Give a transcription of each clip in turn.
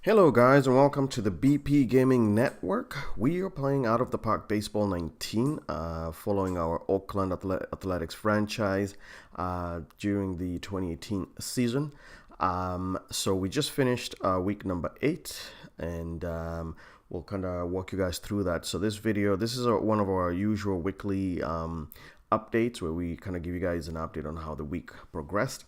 Hello guys and welcome to the BP Gaming Network. We are playing Out of the Park Baseball 19 following our Oakland Athletics franchise during the 2018 season. So we just finished week number 8 and we'll kind of walk you guys through that. So this is one of our usual weekly updates where we kind of give you guys an update on how the week progressed.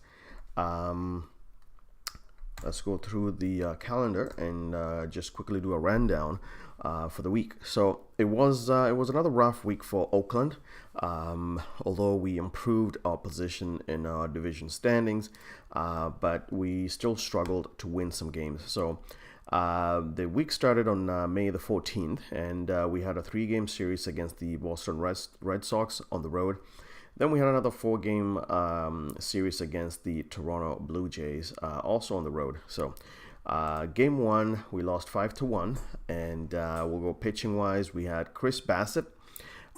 Let's go through the calendar and just quickly do a rundown for the week. So it was another rough week for Oakland, although we improved our position in our division standings, but we still struggled to win some games. So the week started on May the 14th, and we had a 3-game series against the Boston Red Sox on the road. Then we had another 4-game series against the Toronto Blue Jays, also on the road. So game 1, we lost 5-1, and we'll go pitching wise. We had Chris Bassett,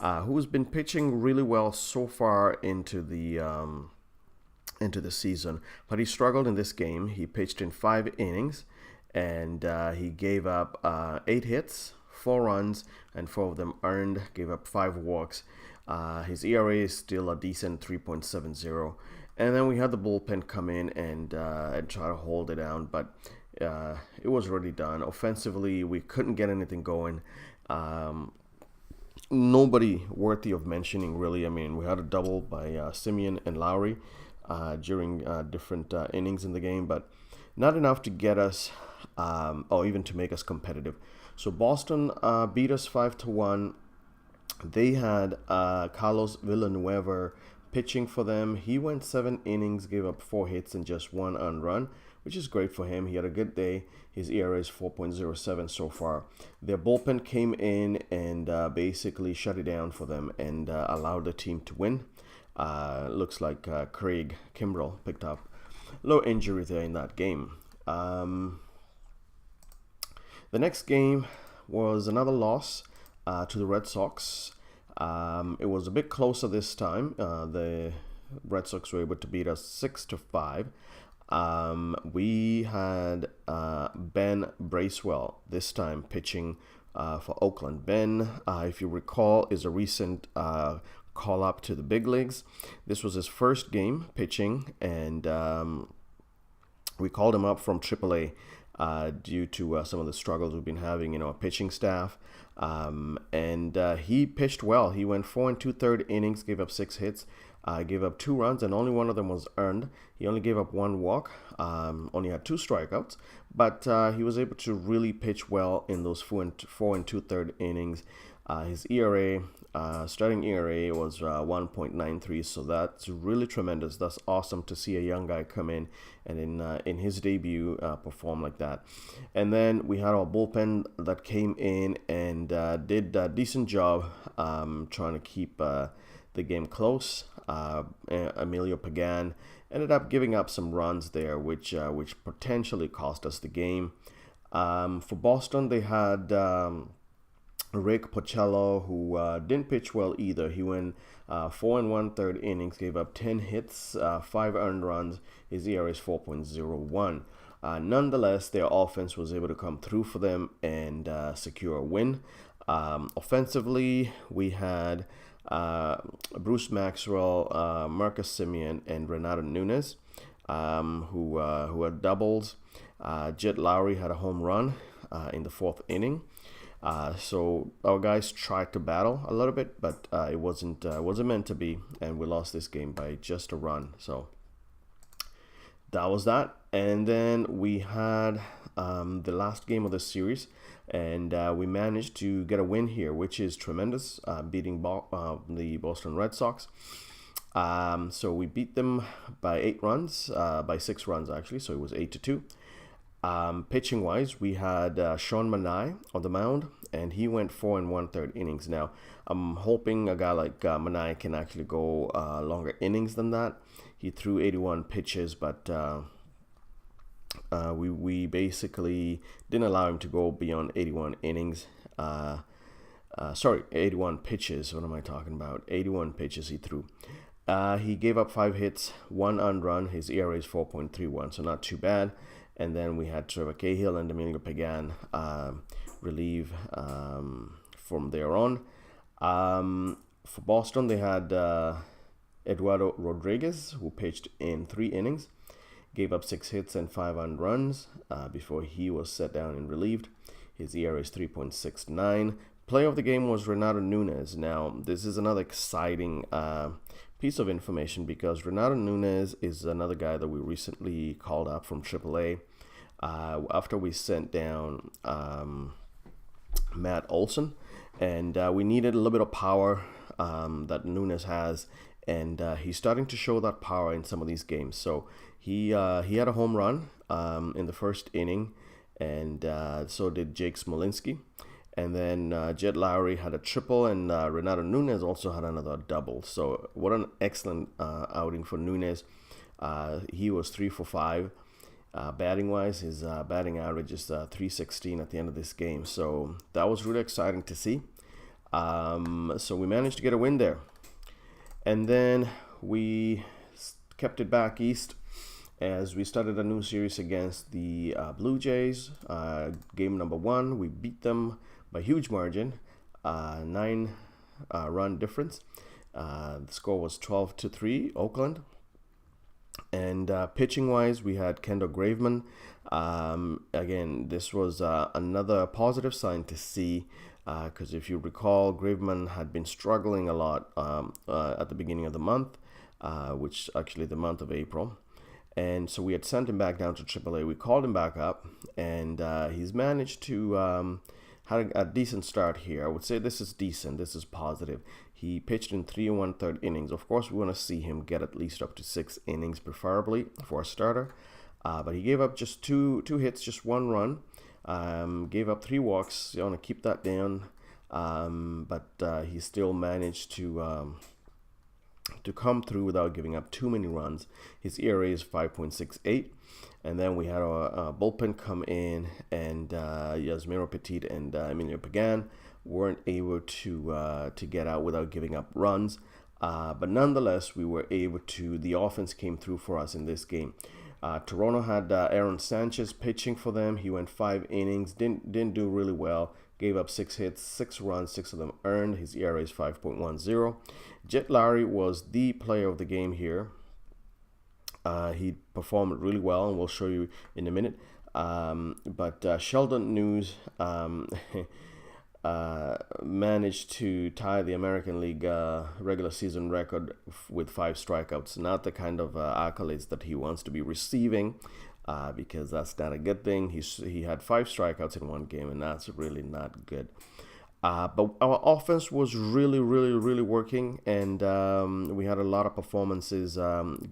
who's been pitching really well so far into the season, but he struggled in this game. He pitched in 5 innings, and he gave up 8 hits, 4 runs, and 4 of them earned. Gave up 5 walks. His ERA is still a decent 3.70, and then we had the bullpen come in and try to hold it down, but it was already done. Offensively, we couldn't get anything going. Nobody worthy of mentioning, really. I mean, we had a double by Simeon and Lowry during different innings in the game, but not enough to get us or even to make us competitive. So Boston beat us 5-1. They had Carlos Villanueva pitching for them. He went 7 innings, gave up 4 hits and just 1 earned run, which is great for him. He had a good day. His ERA is 4.07 so far. Their bullpen came in and basically shut it down for them and allowed the team to win. Looks like Craig Kimbrell picked up a little injury there in that game. The next game was another loss to the Red Sox. It was a bit closer this time. The Red Sox were able to beat us 6-5. We had Ben Bracewell this time pitching for Oakland. Ben, if you recall, is a recent call-up to the big leagues. This was his first game pitching, and we called him up from AAA due to some of the struggles we've been having in our pitching staff. And he pitched well. He went 4 2/3 innings, gave up 6 hits, gave up 2 runs, and only one of them was earned. He only gave up 1 walk, only had 2 strikeouts, but he was able to really pitch well in those 4 2/3 innings. His ERA, starting ERA was 1.93, so that's really tremendous. That's awesome to see a young guy come in and in his debut perform like that. And then we had our bullpen that came in and did a decent job trying to keep the game close. Emilio Pagan ended up giving up some runs there, which potentially cost us the game. For Boston, they had Rick Porcello, who didn't pitch well either. He went 4 1/3 innings, gave up 10 hits, 5 earned runs. His ERA is 4.01. Nonetheless, their offense was able to come through for them and secure a win. Offensively, we had Bruce Maxwell, Marcus Simeon, and Renato Nunez, who had doubles. Jet Lowry had a home run in the 4th inning. So our guys tried to battle a little bit, but it wasn't meant to be, and we lost this game by just a run. So that was that. And then we had the last game of the series, and we managed to get a win here, which is tremendous, beating the Boston Red Sox. So we beat them by 8 runs, by 6 runs actually, so it was 8-2. Pitching wise, we had Sean Manai on the mound, and he went 4 1/3 innings. Now, I'm hoping a guy like Manai can actually go longer innings than that. He threw 81 pitches, but we basically didn't allow him to go beyond 81 innings. 81 pitches. What am I talking about? 81 pitches he threw. He gave up 5 hits, 1 earned run. His ERA is 4.31, so not too bad. And then we had Trevor Cahill and Emilio Pagan relieve from there on. For Boston, they had Eduardo Rodriguez, who pitched in 3 innings, gave up 6 hits and 5 earned runs before he was set down and relieved. His ERA is 3.69. Player of the game was Renato Nunez. Now, this is another exciting piece of information because Renato Nunez is another guy that we recently called up from AAA after we sent down Matt Olson, and we needed a little bit of power that Nunez has, and he's starting to show that power in some of these games. So he had a home run in the first inning, and so did Jake Smolinski. And then Jed Lowry had a triple, and Renato Nunez also had another double. So what an excellent outing for Nunez. He was 3 for 5. Batting wise, his batting average is 316 at the end of this game. So that was really exciting to see. So we managed to get a win there. And then we kept it back east as we started a new series against the Blue Jays. Game number 1, we beat them by huge margin, 9 run difference. The score was 12-3, Oakland. And pitching wise, we had Kendall Graveman. Again, this was another positive sign to see, because if you recall, Graveman had been struggling a lot at the beginning of the month, which actually the month of April. And so we had sent him back down to AAA. We called him back up, and he's managed to had a decent start here. I would say this is decent. This is positive. He pitched in 3 1/3 innings. Of course, we want to see him get at least up to 6 innings, preferably for a starter. But he gave up just two hits, just 1 run. Gave up 3 walks. You want to keep that down. But he still managed to come through without giving up too many runs. His ERA is 5.68. And then we had our bullpen come in, and Yasmiro Petit and Emilio Pagan weren't able to get out without giving up runs. But nonetheless, we were able to. The offense came through for us in this game. Toronto had Aaron Sanchez pitching for them. He went 5 innings, didn't do really well. Gave up 6 hits, 6 runs, 6 of them earned. His ERA is 5.10. Jet Lowry was the player of the game here. He performed really well, and we'll show you in a minute. But Sheldon News managed to tie the American League regular season record with 5 strikeouts. Not the kind of accolades that he wants to be receiving, because that's not a good thing. He had 5 strikeouts in 1 game, and that's really not good. But our offense was really working, and we had a lot of performances,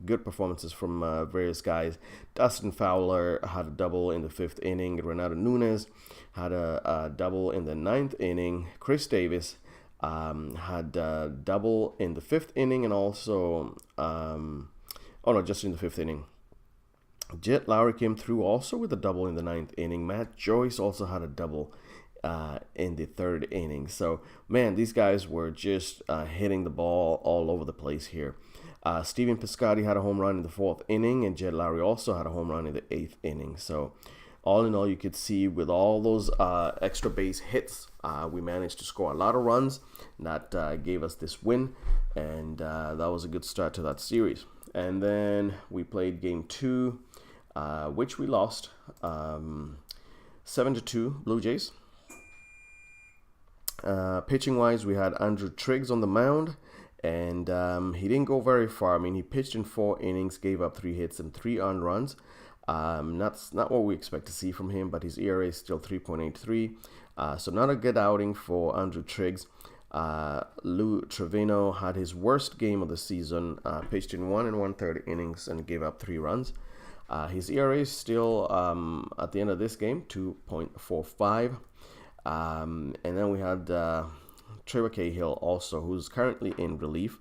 good performances from various guys. Dustin Fowler had a double in the 5th inning. Renato Nunez had a double in the 9th inning. Chris Davis had a double in the 5th inning, and also, just in the 5th inning. Jet Lowry came through also with a double in the 9th inning. Matt Joyce also had a double in the 3rd inning. So, man, these guys were just hitting the ball all over the place here. Steven Piscotty had a home run in the 4th inning, and Jed Lowry also had a home run in the 8th inning. So, all in all, you could see with all those extra base hits, we managed to score a lot of runs. That gave us this win, and that was a good start to that series. And then we played game 2, which we lost 7-2, Blue Jays. Pitching wise, we had Andrew Triggs on the mound, and he didn't go very far. I mean, he pitched in 4 innings, gave up 3 hits and 3 earned runs. That's not what we expect to see from him, but his ERA is still 3.83. So not a good outing for Andrew Triggs. Lou Trevino had his worst game of the season, pitched in 1 1/3 innings and gave up 3 runs. His ERA is still, at the end of this game, 2.45. And then we had Trevor Cahill also, who's currently in relief.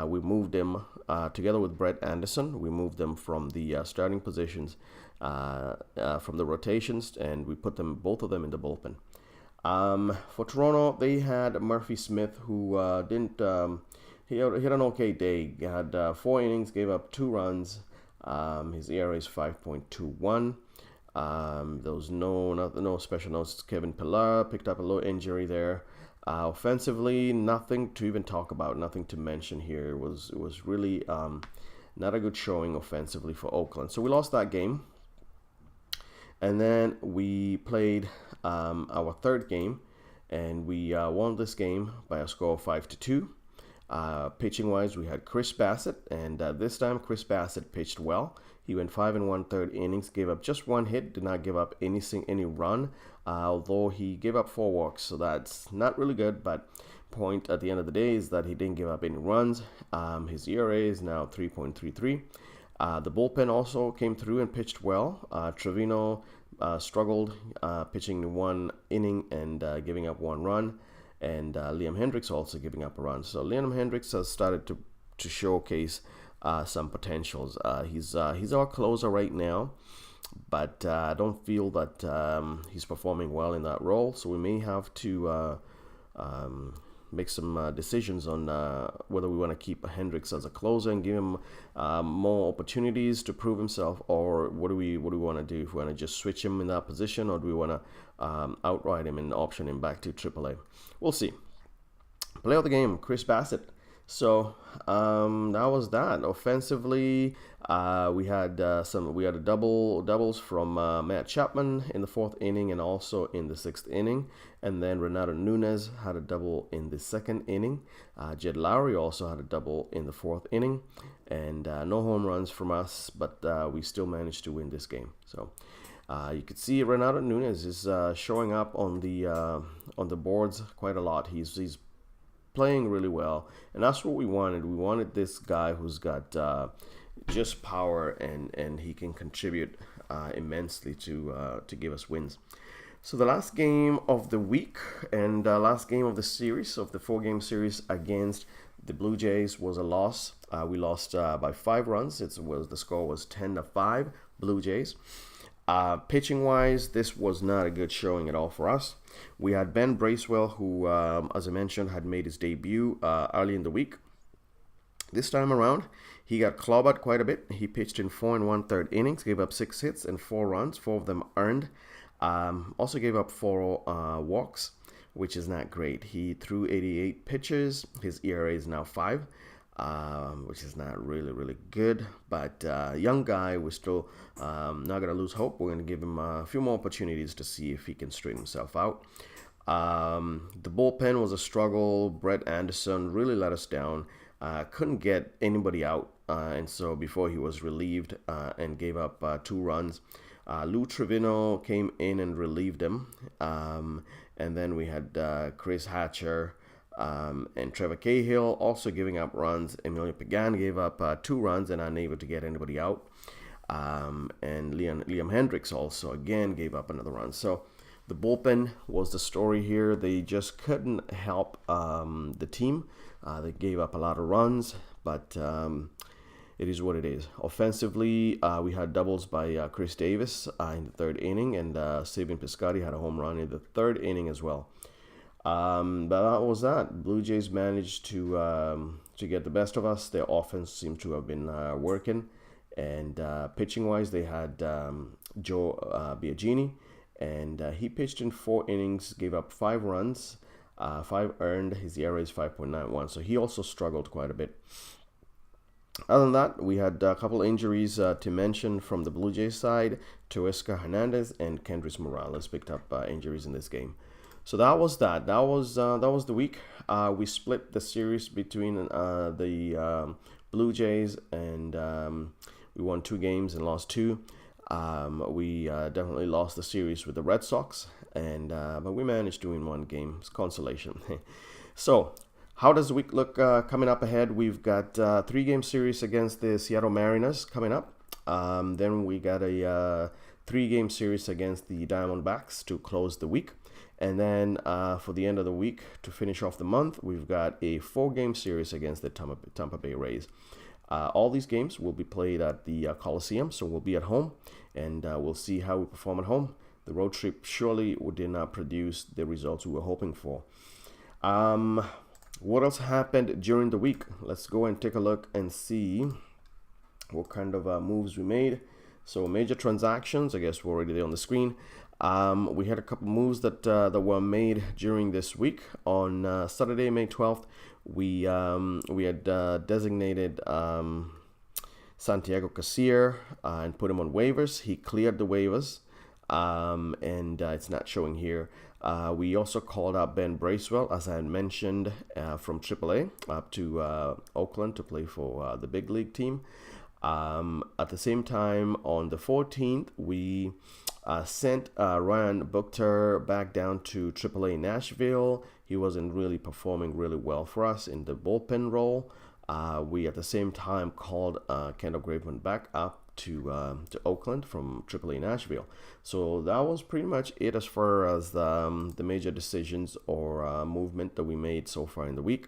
We moved him together with Brett Anderson. We moved them from the starting positions, from the rotations, and we put both of them in the bullpen. For Toronto, they had Murphy Smith, who didn't. He had an okay day. He had 4 innings, gave up 2 runs. His ERA is 5.21. There was no special notes. Kevin Pillar picked up a low injury there. Offensively, nothing to even talk about, nothing to mention here. It was really not a good showing offensively for Oakland. So we lost that game. And then we played our third game, and we won this game by a score of 5-2. Pitching wise, we had Chris Bassett, and this time Chris Bassett pitched well. He went 5 1/3 innings, gave up just one hit, did not give up any run, although he gave up 4 walks, so that's not really good. But point at the end of the day is that he didn't give up any runs. His ERA is now 3.33. The bullpen also came through and pitched well. Trevino struggled, pitching 1 inning and giving up 1 run. And Liam Hendricks also giving up a run. So Liam Hendricks has started to showcase some potentials. He's our closer right now, but I don't feel that he's performing well in that role. So we may have to make some decisions on whether we want to keep Hendricks as a closer and give him more opportunities to prove himself, or what do we want to do? If we want to just switch him in that position, or do we want to outright him and option him back to AAA? We'll see. Play of the game, Chris Bassett. So that was that. Offensively, we had doubles from Matt Chapman in the 4th inning and also in the 6th inning, and then Renato Nunez had a double in the 2nd inning. Jed Lowry also had a double in the 4th inning, and no home runs from us, but we still managed to win this game. So you could see Renato Nunez is showing up on the boards quite a lot. He's playing really well, and that's what we wanted. We wanted this guy who's got just power, and he can contribute immensely to give us wins. So the last game of the week and last game of the series, of the 4-game series against the Blue Jays, was a loss. We lost by 5 runs. The score was 10-5 Blue Jays. Pitching wise, this was not a good showing at all for us. We had Ben Bracewell, who, as I mentioned, had made his debut early in the week. This time around, he got clobbered quite a bit. He pitched in 4 1/3 innings, gave up 6 hits and 4 runs, 4 of them earned. Also gave up 4 walks, which is not great. He threw 88 pitches. His ERA is now 5. Which is not really good, but young guy, we're still not going to lose hope. We're going to give him a few more opportunities to see if he can straighten himself out. The bullpen was a struggle. Brett Anderson really let us down. Couldn't get anybody out, and so before he was relieved and gave up 2 runs. Lou Trevino came in and relieved him, and then we had Chris Hatcher and Trevor Cahill also giving up runs. Emilio Pagan gave up 2 runs and unable to get anybody out. And Liam Hendricks also again gave up another run. So the bullpen was the story here. They just couldn't help the team. They gave up a lot of runs, but it is what it is. Offensively, we had doubles by Chris Davis in the 3rd inning, and Sabian Piscotty had a home run in the 3rd inning as well. But that was that. Blue Jays managed to get the best of us. Their offense seemed to have been working, and pitching wise, they had Joe Biagini, and he pitched in 4 innings, gave up 5 runs, 5 earned. His ERA is 5.91, so he also struggled quite a bit. Other than that, we had a couple injuries to mention from the Blue Jays side. Teoscar Hernandez and Kendrys Morales picked up injuries in this game. So that was that. That was the week. We split the series between the Blue Jays, and we won 2 games and lost 2. We definitely lost the series with the Red Sox, and but we managed to win 1 game. It's consolation. So how does the week look coming up ahead? We've got 3-game series against the Seattle Mariners coming up. Then we got a 3-game series against the Diamondbacks to close the week. And then for the end of the week, to finish off the month, we've got a 4-game series against the Tampa Bay Rays. All these games will be played at the Coliseum, so we'll be at home, and we'll see how we perform at home. The road trip surely did not produce the results we were hoping for. What else happened during the week? Let's go and take a look and see what kind of moves we made. So major transactions, I guess we're already there on the screen. We had a couple moves that were made during this week. On Saturday, May 12th, we had designated Santiago Cassier and put him on waivers. He cleared the waivers, and it's not showing here. We also called up Ben Bracewell, as I had mentioned, from AAA up to Oakland to play for the big league team. At the same time, on the 14th, we sent Ryan Buchter back down to AAA Nashville. He wasn't really performing really well for us in the bullpen role. We at the same time called Kendall Graveman back up to Oakland from AAA Nashville. So that was pretty much it as far as the major decisions or movement that we made so far in the week.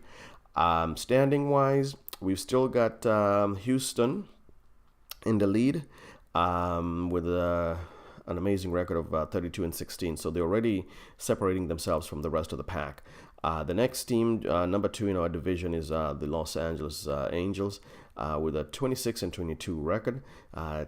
Standing wise, we've still got Houston in the lead with an amazing record of 32-16. So they're already separating themselves from the rest of the pack. The next team, number 2 in our division, is the Los Angeles Angels with a 26-22 record.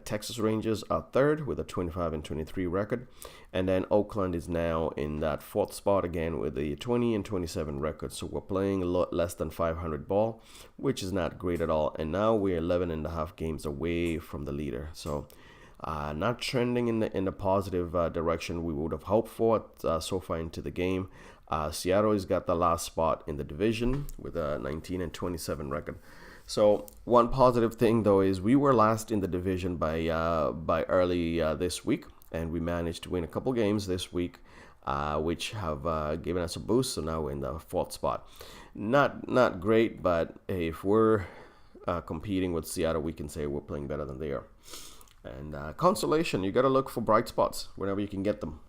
Texas Rangers are third with a 25-23 record. And then Oakland is now in that fourth spot again with a 20-27 record. So we're playing a lot less than 500 ball, which is not great at all. And now we're 11.5 games away from the leader. So not trending in the positive direction we would have hoped for so far into the game. Seattle has got the last spot in the division with a 19-27 record. So one positive thing though is we were last in the division by early this week, and we managed to win a couple games this week, which have given us a boost. So now we're in the fourth spot. Not great, but hey, if we're competing with Seattle, we can say we're playing better than they are. And consolation, you got to look for bright spots whenever you can get them.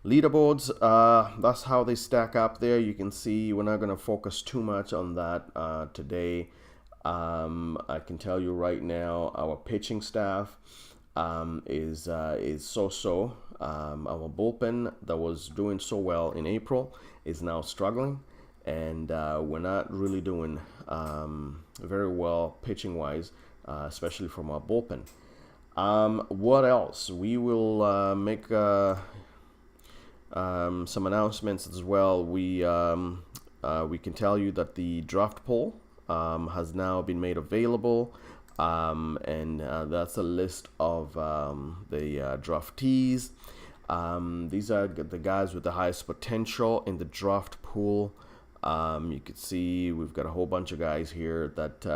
Leaderboards, that's how they stack up there. You can see we're not going to focus too much on that today. I can tell you right now, our pitching staff is so-so. Our bullpen that was doing so well in April is now struggling, and we're not really doing very well pitching-wise, especially from our bullpen. What else? We will make some announcements as well. We can tell you that the draft poll has now been made available, and that's a list of the draftees. These are the guys with the highest potential in the draft pool. You can see we've got a whole bunch of guys here that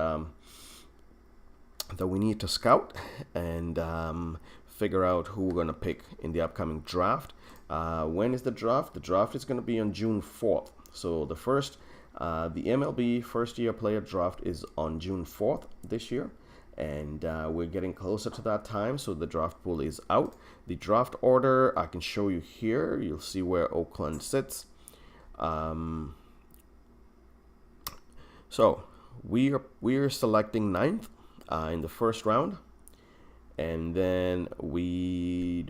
we need to scout and figure out who we're going to pick in the upcoming draft. When is the draft? The draft is going to be on June 4th. So the MLB first year player draft is on June 4th this year. And we're getting closer to that time. So the draft pool is out. The draft order, I can show you here. You'll see where Oakland sits. So we are selecting 9th in the first round. And then we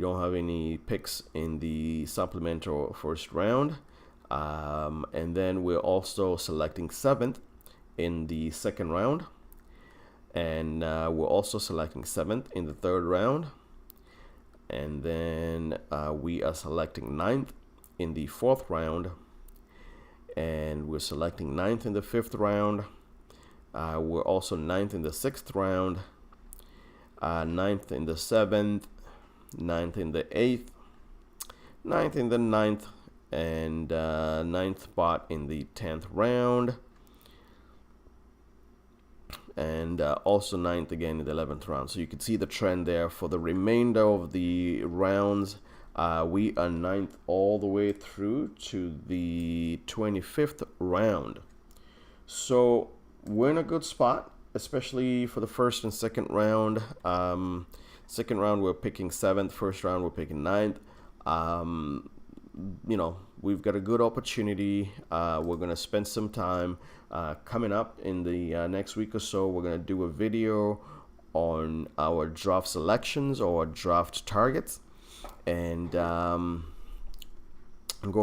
don't have any picks in the supplemental first round. And then we're also selecting 7th in the second round. And we're also selecting 7th in the third round. And then we are selecting 9th in the fourth round. And we're selecting 9th in the fifth round. We're also 9th in the sixth round. 9th in the seventh. 9th in the 8th, 9th in the 9th, and 9th spot in the 10th round, and also 9th again in the 11th round. So you can see the trend there for the remainder of the rounds. We are 9th all the way through to the 25th round. So we're in a good spot, especially for the first and second round. Second round, we're picking 7th. First round, we're picking 9th. We've got a good opportunity. We're going to spend some time coming up in the next week or so. We're going to do a video on our draft selections or draft targets and go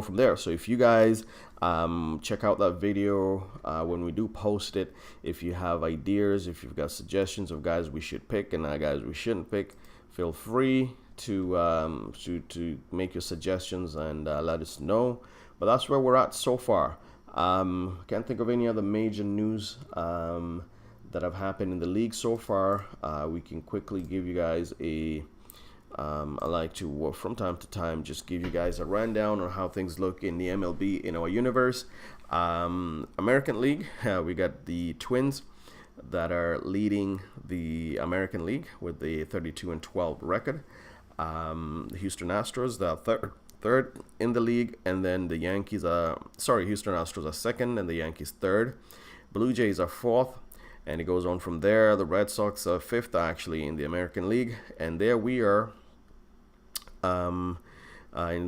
from there. So if you guys Check out that video when we do post it. If you have ideas, if you've got suggestions of guys we should pick and guys we shouldn't pick, feel free to make your suggestions and let us know. But that's where we're at so far. Can't think of any other major news that have happened in the league so far. We can quickly give you guys I like to, from time to time, just give you guys a rundown on how things look in the MLB in our universe. American League, we got the Twins that are leading the American League with the 32-12 record. The Houston Astros, the third in the league, and then the Yankees are, Houston Astros are second and the Yankees third. Blue Jays are fourth. And it goes on from there. The Red Sox are fifth, actually, in the American League. And there we are in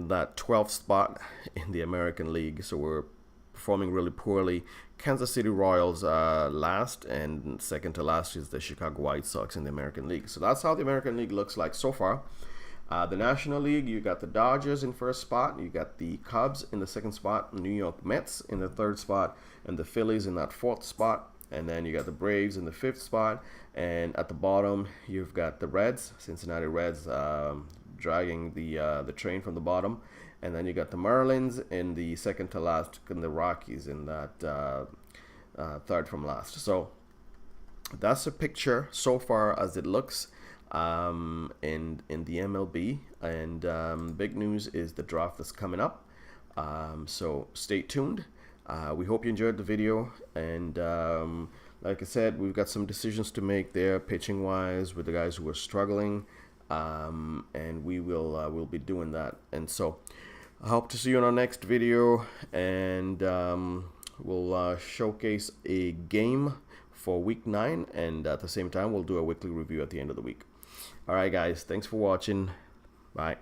that 12th spot in the American League. So we're performing really poorly. Kansas City Royals last, and second to last is the Chicago White Sox in the American League. So that's how the American League looks like so far. The National League, you got the Dodgers in first spot. You got the Cubs in the second spot. New York Mets in the third spot. And the Phillies in that fourth spot. And then you got the Braves in the fifth spot, and at the bottom you've got the Reds, Cincinnati Reds, dragging the train from the bottom, and then you got the Marlins in the second to last, and the Rockies in that third from last. So that's a picture so far as it looks in the MLB, and big news is the draft that's coming up. So stay tuned. We hope you enjoyed the video, and like I said, we've got some decisions to make there pitching wise with the guys who are struggling, and we'll be doing that. And so I hope to see you in our next video, and we'll showcase a game for week 9, and at the same time we'll do a weekly review at the end of the week. All right guys, thanks for watching. Bye.